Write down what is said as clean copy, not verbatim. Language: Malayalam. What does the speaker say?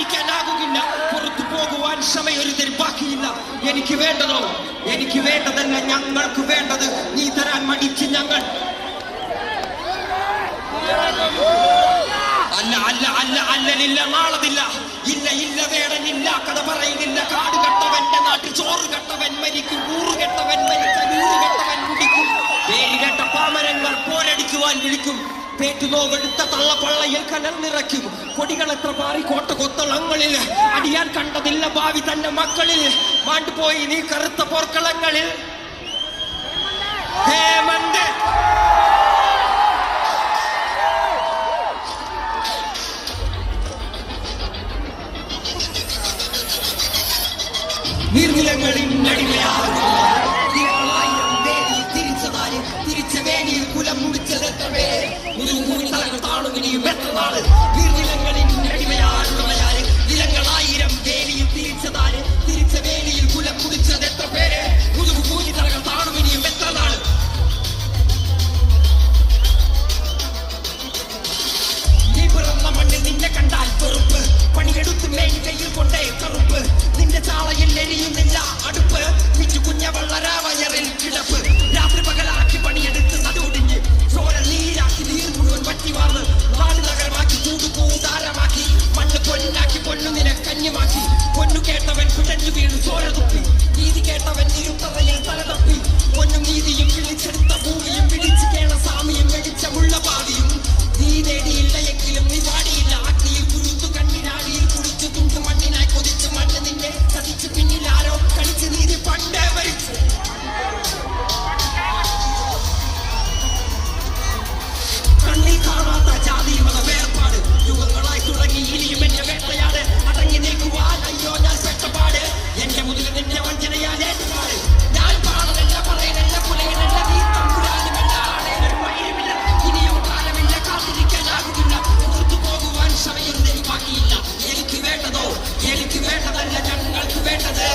കാത്തിരിക്കാനാകുകില്ല. പുറത്തു പോകുവാൻ സമയൊരുതരി ബാക്കിയില്ല. എനിക്ക് വേണ്ടതോ, എനിക്ക് വേണ്ടതല്ല, ഞങ്ങൾക്ക് വേണ്ടത് നീ തരാൻ മടിച്ച് ഞങ്ങൾ അല്ല അല്ല അല്ല അല്ലലില്ല നാളതില്ല. ഇല്ല ഇല്ല വേടനില്ല, കഥ പറയുന്നില്ല. കാട് കെട്ടവന്റെ നാട്ടിൽ ചോറ് കെട്ടവൻ മരിക്കും, കൂറ് കെട്ടവൻ മരിച്ച നൂറ് കെട്ടവൻ കുടിക്കും. പേര് കേട്ട പാമരങ്ങൾ പോരടിക്കുവാൻ വിളിക്കും. പേറ്റുനോവെടുത്ത തള്ളപ്പള്ളയിൽ കനൽ നിറയ്ക്കും. കൊടികൾ എത്ര പാറി കോട്ട കൊത്തളങ്ങളിൽ അടിയാൻ കണ്ടതില്ല ഭാവി തന്റെ മക്കളിൽ. മാണ്ടുപോയി നീ കറുത്ത പോർക്കളങ്ങളിൽ. ഹേമന്ത് നീർനിലങ്ങളിൽ തിരിച്ച വേലിയിൽ കുലം മുടിച്ചത് എത്ര പേര്, താണുവിനിയും എത്ര നാള്. നീർനിലങ്ങളിൽ അടിമയാളുള്ളവയാല് നിലങ്ങളായിരം വേലിയിൽ തിരിച്ചതാര്, തിരിച്ച വേലിയിൽ കുലം മുടിച്ചത് എത്ര പേര്, കൂലി തലകൾ താണുവിനിയും എത്ര നാള്. നീ പിറന്ന മണ്ണിൽ നിന്നെ കണ്ടാൽ വെറുപ്പ്, പണിയെടുത്ത് മേൽ കയ്യിൽ കൊണ്ടേ കറുപ്പ്. നിന്റെ ചാളയിൽ എരിയുന്നില്ല അടുപ്പ്, പിച്ചു കുഞ്ഞ വള്ളരാവയറിൽ കിടപ്പ്. രാത്രി പകലാക്കി പണിയെടുത്ത് നടുവിടിഞ്ഞ് ചോര നീരാക്കി നീർ മുഴുവൻ പറ്റിവാർന്ന് നാല് നഗരമാക്കി കൂടാരമാക്കി മണ്ണ് പൊന്നാക്കി പൊന്നു നിനെ കഞ്ഞിമാക്കി. പൊന്നു കേട്ടവൻ പിടഞ്ഞു വീണു ചോര തുപ്പി, നീതി കേട്ടവൻ ഇരുത്തറയിൽ തല തപ്പി. പൊന്നും നീതിയും വിളിച്ചെടുത്ത ഭൂമിയും പിടിച്ചു കേണ സാമിയും വെടിച്ച മുള്ളപാതിയും നീ നേടിയില്ല എങ്കിലും നീ പാടിയില്ല. അഗ്നിയിൽ കുരുത്തു കണ്ണിനാടിയിൽ കുടിച്ചു തുണ്ടു മണ്ണിനായി കൊതിച്ചു മണ്ണ് നിന്നെ ചതിച്ചു. പിന്നിൽ ആരോ കളിച്ച് നീതി പണ്ടേ വരിച്ചു. കണ്ണിൽ കാണാത്ത ജാതി മത വേർപാട് യുഗങ്ങളായി തുടങ്ങി ഇനിയും എന്റെ വേട്ടയാട്. അടങ്ങി നിൽക്കുവാൻ അയ്യോ ഞാൻ പെട്ടപാട്, എന്റെ മുതൽ നിന്റെ വഞ്ചനയാൽ ഏറ്റുപാട്. ഞാൻ പാടലല്ല പറയലല്ല പുലയനല്ല നീ തമ്പുരാനുമല്ല ആളേനൊരു വൈരമില്ല. ഇനിയും കാലമില്ല, കാത്തിരിക്കാനാകുകില്ല. പുറത്തു പോകുവാൻ സമയം ബാക്കിയില്ല. എനിക്ക് വേണ്ടതോ, എനിക്ക് വേണ്ടതല്ല, ഞങ്ങൾക്ക് വേണ്ടത്